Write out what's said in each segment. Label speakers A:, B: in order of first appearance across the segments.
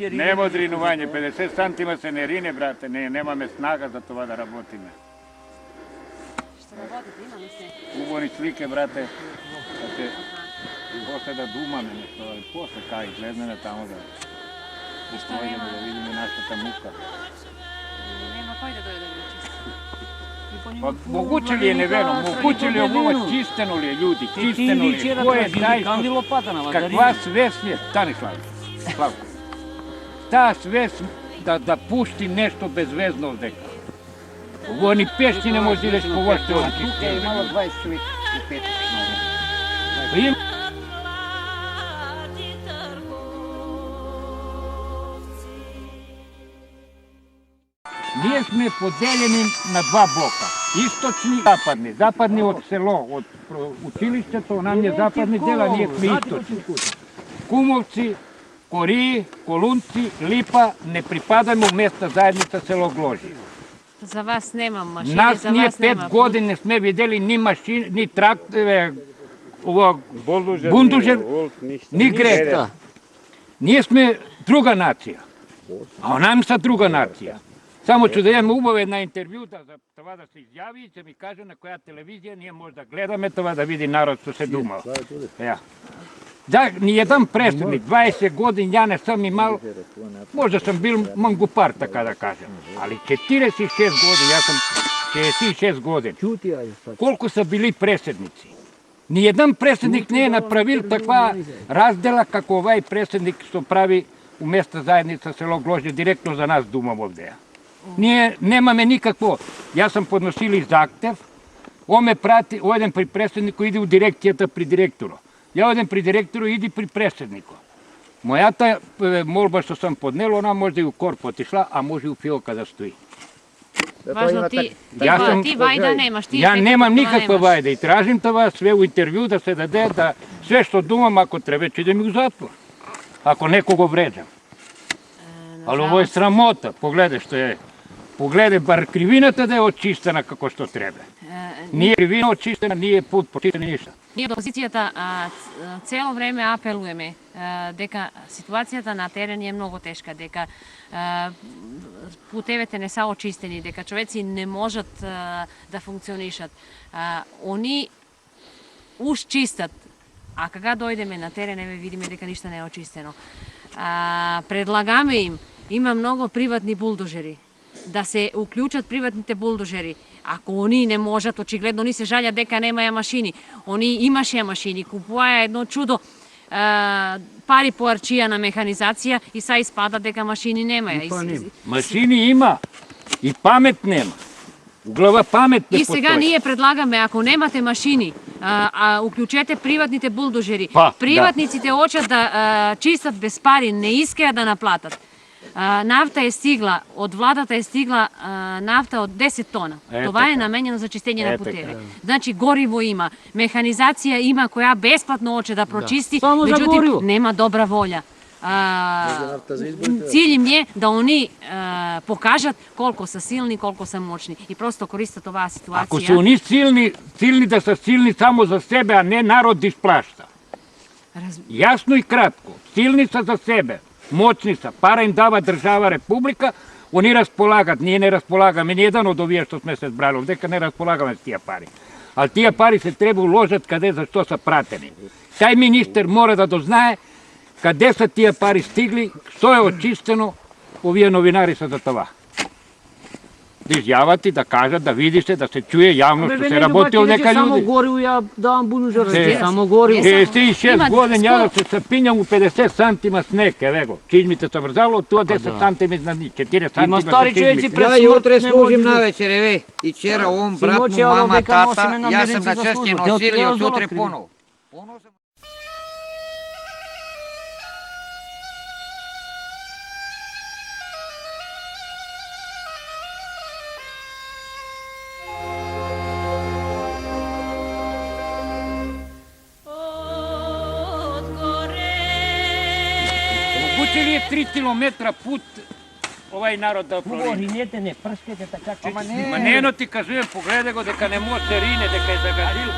A: Нема дринување, 50 сантима се не рине, брате, немаме снага за това да работиме.
B: Што работите, имаме се?
A: Убави слике, брате, после да думаме нешто, али после кај гледаме тамо да постојаме да видиме нашата мука.
B: Нема кој да дојде да го чисти.
A: Па могуче ли е невено, могуче ли е ова, чистено ли е људи, чистено ли е, кој е тај, каква свест е, стани Славко, таа свест да пушти нешто безвезно овдека. Ово ни пешти не може да идеш по вашите очи.
C: Тука е имало 20 човек и 5.
A: Ние сме поделени на два блока. Источни и западни. Западни од село, од училиштето, онамње западни дела, ние сме источни. Кумовци, Кории, Колунци, Липа, не припадаме у местна заедница село Гложи.
B: За вас немам машини,
A: Нас
B: за
A: ние
B: вас нема.
A: 5 години не сме видели ни машини, ни трактове, бундужер, ни грека. Ние сме друга нација, а онам са друга нација. Само че да имаме убава една интервјута за това да се изјави и ќе ми каже на која телевизија ние може да гледаме това да види народ што се думава. Да, ни еден преседник, 20 години, ја не сам имал, може сам бил мангупар, така да кажем. Али 46 години, јас сам 66 години. Колку са били преседници? Ни еден преседник не е направил таква раздела како овај преседник што прави у места заедница село Гложи, директно за нас думам овдеја. Ние немаме никакво. Јас сам подносили захтев, оме прати, оден при преседнико, иди у дирекцијата при директоро. Ја одем при директору, иди при преседнико. Мојата молба што сам поднел, она може и у корп отишла, а може и у фиока да стои.
B: Важно ти вајда немаш, ти
A: ја немам никаква вајда и тражим това све у интервју да се даде, да све што думам, ако треба, ќе идем и у затвор. Ако некого вредам. Али ово е срамота, погледај што е. Погледај, бар кривината да е очистена како што треба. Ние кривина очистена, ние пут почистена ништа.
B: Ние од опозицијата цело време апелуваме дека ситуацијата на терен е многу тешка, дека путевете не са очистени, дека човеци не можат да функционишат. Они уж чистат, а кога дојдеме на терен, еве видиме дека ништо не е очистено. Предлагаме им, има многу приватни булдожери, да се уклучат приватните булдожери. Ако они не можат, очигледно они се жалјат дека немаја машини. Они имаше машини, купуваја едно чудо пари по арчија на механизација и са испада дека машини немаја.
A: Машини има и памет нема. У глава памет не постои.
B: И сега ние предлагаме, ако немате машини, уклучете приватните булдожери. Приватниците очат да чистат без пари, не искаја да наплатат. Нафта е стигла, од владата е стигла нафта од 10 тона. Това е наменено за чистење на путеви. Значи гориво има, механизација има која бесплатно оче да прочисти, меѓутоа нема добра волја. Cilj im je da oni pokažat koliko su silni, koliko su moćni i prosto koristati ova situacija.
A: Ako su oni silni da su silni samo za sebe, a ne narod isplašta. Jasno i kratko, silni su za sebe, moćni su, para im dava država, republika, oni raspolagat, nije ne raspolagame, nijedan od ovih što sme se zbrali, ovdje ne raspolagame s tija pari. Ali tija pari se treba uložiti kade za što su prateni. Taj minister mora da doznaje каде са тие пари стигли, што е очистено, овие новинари са за това. Да изјават и да кажат, да види се, да се чуе јавно што се работи овдека људи.
C: Само гориво ја давам булдожер, само гориво.
A: 56 години ја да се сапињам у 50 сантима снег, еве го. Чижмите се врзало, тоа 10 сантими изнад них, 4 сантима.
C: Има стари човеци пред
D: смрт. Ја јутре служим навечер, еве, и вчера он брат му, мама, тата, јас сам на чести носили од утре поново.
A: Могуче ли е 3 километра пут овај народ да пролине?
C: Ринете, не прскате така.
A: Ма нено ти кажувам, погледај го дека не може да рине, дека е загадил.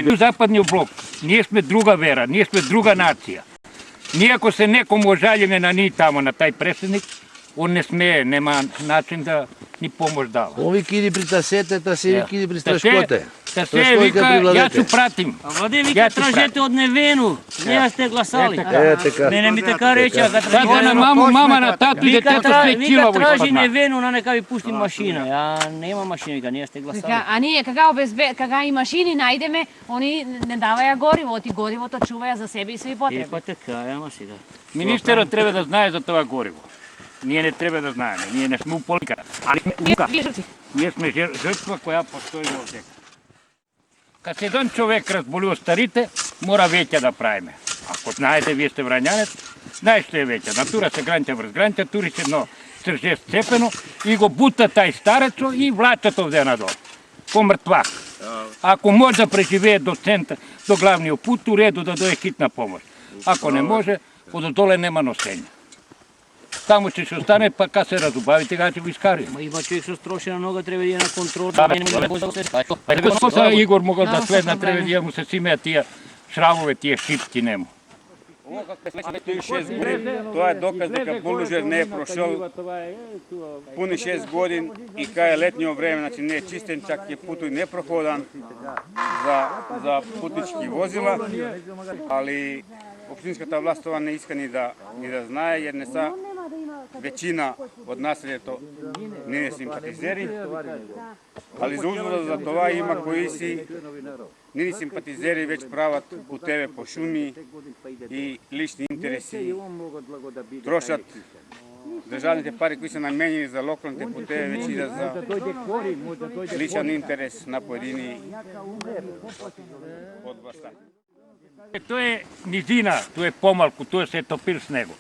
A: У западниот блок, ние сме друга вера, ние сме друга нација. Ние ако се некому ожалиме на ни тамо, на тај преседник, он не смее, нема начин да ни помош дава.
E: Ови киди при тасете, тасе киди при страшкоте.
A: Тасе вика, јас су пратим.
C: А владе вика тражете од Невену, не сте гласали.
E: Така.
C: Мене ми така рече,
A: Така
C: така
A: на маму, мама на тату и детето сме
C: Вика
A: килаво
C: тражи
A: испадна.
C: Невену, на нека ви пусти машина. Ја нема машина, вика, ние сте гласали.
B: Вика, а ние кога и машини најдеме, они не даваја гориво, ти горивото чуваја за себе и своји потреби.
C: Па така, ама сега.
A: Министерот треба да знае за това гориво. Ние не треба да знаеме, ние не сме у политика. Али ние сме жртва која постои во дека. Кад се еден човек разболи од старите, мора веќе да правиме. Ако знаете, вие сте врањанец, знаеш што е веќе. Натура се гранча врз гранча, тури се едно срже сцепено и го бута тај старецо и влачат овде надолу. По мртвак. Ако може да преживее до центар, до главниот пут, у реду да дојде хитна помош. Ако не може, одоле нема носење. Таму ќе се остане, па кога се разубави, тега ќе го искари.
C: Ма има човек со строшена нога, треба да иде на контрол.
A: Па Игор могол да следна, треба да му се симеа тие шрамове, тие шипки нему.
F: Тоа е доказ дека булдозер не е прошол пуни 6 години и кај е летниот време, значи не е чистен, чак е путој непроходан за путнички возила, али општинската власт това не иска ни да знае, jer не са većina од населјето не е симпатизери, али за узвода за това има кои си не симпатизери, веќе прават путеве по шуми и лични интереси, трошат државните пари кои се наменени за локалните путеве, веќе идат за личен интерес на поедини од власта.
A: Тоа е низина, тоа е помалку, тоа се топир снего.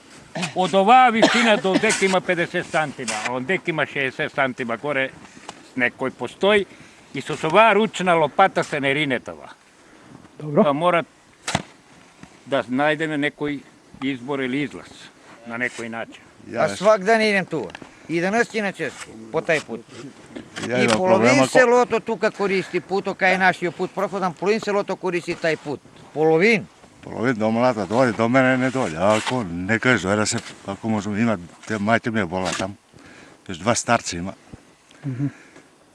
A: Од оваа висина до дека има 50 сантима, а од дека има 60 сантима горе снег кој постои и со оваа ручна лопата се не рине това.
G: Добро.
A: Па мора да најдеме некој избор или излаз на некој начин.
D: А свак ден идем тука. И денес и на често, по тај пут.
E: Ја
D: И
E: имам
D: половин
E: проблема
D: селото тука користи путот, кај нашиот пут проходам, половин селото користи тај пут. Половин.
E: половин до млата дојде, до мене не дојде. Ако не кажеш дојде се, ако можем, има, те мајте ми е бола там. Još 2 старци има.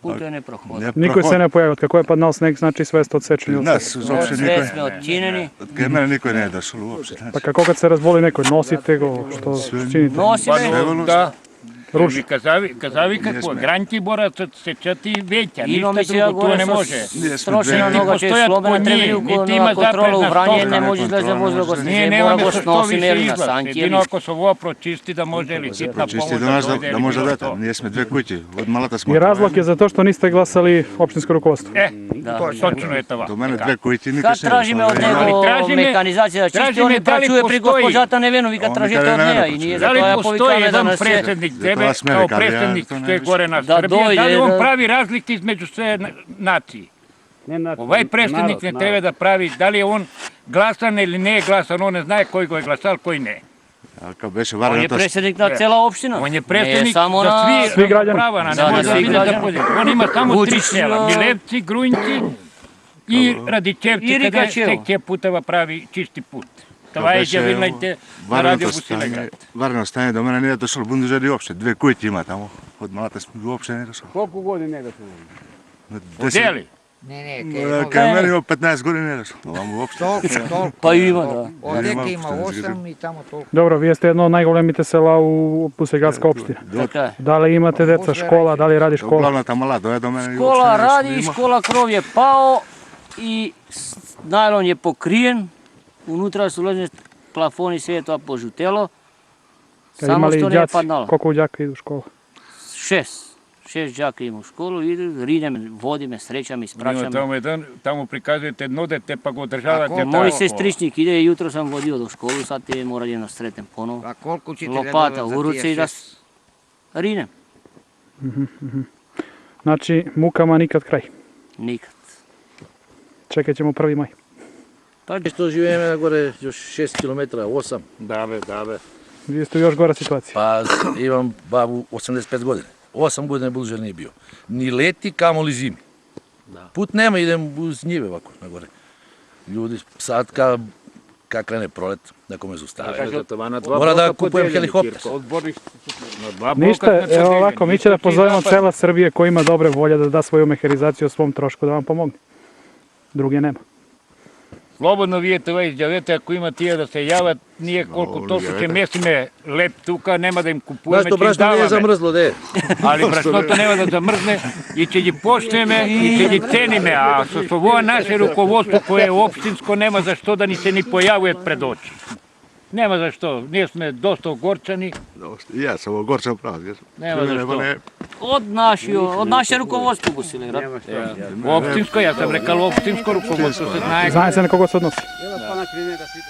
C: Путот е непроходен.
G: Никој се не појави, од како е паднал снег, значи све сте одсечени од
E: Нас уопšte
C: Све сме
E: никој.
C: одчинени.
E: Од кај мене никој не е дошол уопšte.
G: Па како кога се разболи некој, носите го, што чините?
C: Носиме.
A: Да.
G: Руш.
A: Ми казави какво, гранти мора да се чати веќа,
C: Имаме
A: ништо
C: сега
A: друго, тоа
C: горе
A: не
C: со
A: може.
C: строшена
A: Нити
C: нога, че е
A: постојат
C: слобена, треба
A: конји,
C: ли
A: нити
C: на
A: има
C: контрола
A: запрезна
C: врање,
A: стока.
C: не може излезе возило, го
A: Ние
C: се мора
A: немаме
C: го
A: со што
C: сносиме
A: више
C: или на
A: излаз.
C: санки.
A: Едино ако се ова прочисти да може ли хитна помош
E: Почисти до нас
A: да дојде
E: да може
A: или
E: да
A: било
E: дете.
A: тоа.
E: Ние сме 2 куќи, од малата сме.
G: И разлог е затоа што нисте гласали општинско руководство.
A: Точно е това.
E: До мене
A: Така.
E: 2 куќи никој
C: Кад
E: се не
C: тражиме од
E: дошло.
C: него
A: тражиме-
C: механизација да чисти,
A: тражиме
C: он
A: дали
C: прачува при
A: постои.
C: госпожата Невено, вика
E: Он
C: тражете
E: никаде
C: од
E: не
C: неја
E: е
C: и ние
A: Дали
C: затоа ја
A: постои
C: повикаме да
A: еден
C: нас се...
A: преседник тебе,
E: Тоа сме
A: као
E: рекали,
A: преседник
E: тоа не
A: што е
E: е
A: горе на
C: Да
A: Србија,
C: дојде,
A: дали он
C: да-
A: прави разлики измеѓу све нации? Овај преседник не треба да прави, дали е он гласан или не е гласан, он не знае кој го е гласал, кој не.
E: Ако беше
C: Он е
E: варено тоа.
C: преседник на цела општина.
A: Он е
C: Не е
A: преседник
C: само
A: за
C: на...
G: Сви граѓани.
A: права, не
C: Да,
A: може
C: на
A: да
C: сви
A: биде да
C: граѓани.
A: поди. Он има само три
C: Вучич,
A: села, Милевци, Груњци и Радичевци,
C: И
A: каде
C: Рикачево.
A: секој путева прави чисти пут. Това е јавилнајте на радио Бусилеград.
E: Варено стане до мене не е дошол бундужер и опште. 2 куќи има таму. Од малата сме уопште не е дошол.
F: Колку години не дошол?
A: Одели?
D: Не,
E: Кај мене има 15 години не е дошол. Оваму уопште.
D: толку.
C: Па има, да.
D: Од дека
E: Нема
D: има
E: општина,
D: 8 и тамо толку.
G: Добро, вие сте едно од најголемите села у Бусеградска општина.
C: Така е.
G: Дали имате деца, школа, дали ради школа?
E: Главната мала дојде до мене. и
C: Школа
E: уопште не
C: ради,
E: има.
C: школа кров е пао и најлон е покриен. Унутра се улезне плафони, све е тоа пожутело.
G: Кај
C: Само
G: имали
C: што не е
G: ѓаци,
C: паднало.
G: колку ѓака иду у школа?
C: 6 ѓака има у школу, иде, ринеме, водиме, среќаме, испрачаме.
A: Таму приказувате едно дете, па го одржавате.
C: Мој сестричник иде, јутро сам водио до школу, сад ти мора да ја сретем поново.
D: А колку учители
C: Лопата,
D: добиват за
C: уруце
D: тие
C: и да
D: шест?
C: ринем.
G: Значи, мукама никад крај.
C: Никад.
G: Чекајќемо 1. мај.
C: Па
H: Што живееме горе још 6 километра, 8.
A: Да бе.
G: Вие сте у још гора ситуација.
H: Па имам бабу 85 години. 8 години булжер не е био. Ни лети, камо ли зими. Put nema, idem uz njive ovako, na gore. Ljudi, sad kad krene prolet, neko me zustave. Mora da kupujem helikopter.
G: Ništa, evo ovako, mi će da pozovemo cela Srbije ko ima dobre volje da da svoju mehanizaciju o svom trošku da vam pomogne. Druge nema.
A: Slobodno vidite ovaj izđavete, ako ima tije da se javат, nije koliko toliko će mesime lep tuka, nema da im kupujeme,
H: Znaš to
A: će im
H: brašno nije
A: davame.
H: zamrzlo, de?
A: Ali brašното nema da zamrzne i će ги poštujeme i će gi cenime, a što ovo naše rukovodstvo koje je opštinsko nema za što da ni se ni pojavuje pred oči. Nema za što, nije sme dosta ogorčani,
E: Ja sam ogorčan prav, jer
A: nema za što.
C: Od naše rukovodstvo го silira.
A: Opštinsko, ja sam rekao opštinsko rukovodstvo se znaje.
G: Zna se na koga se odnosi.
F: Pa na klineta svi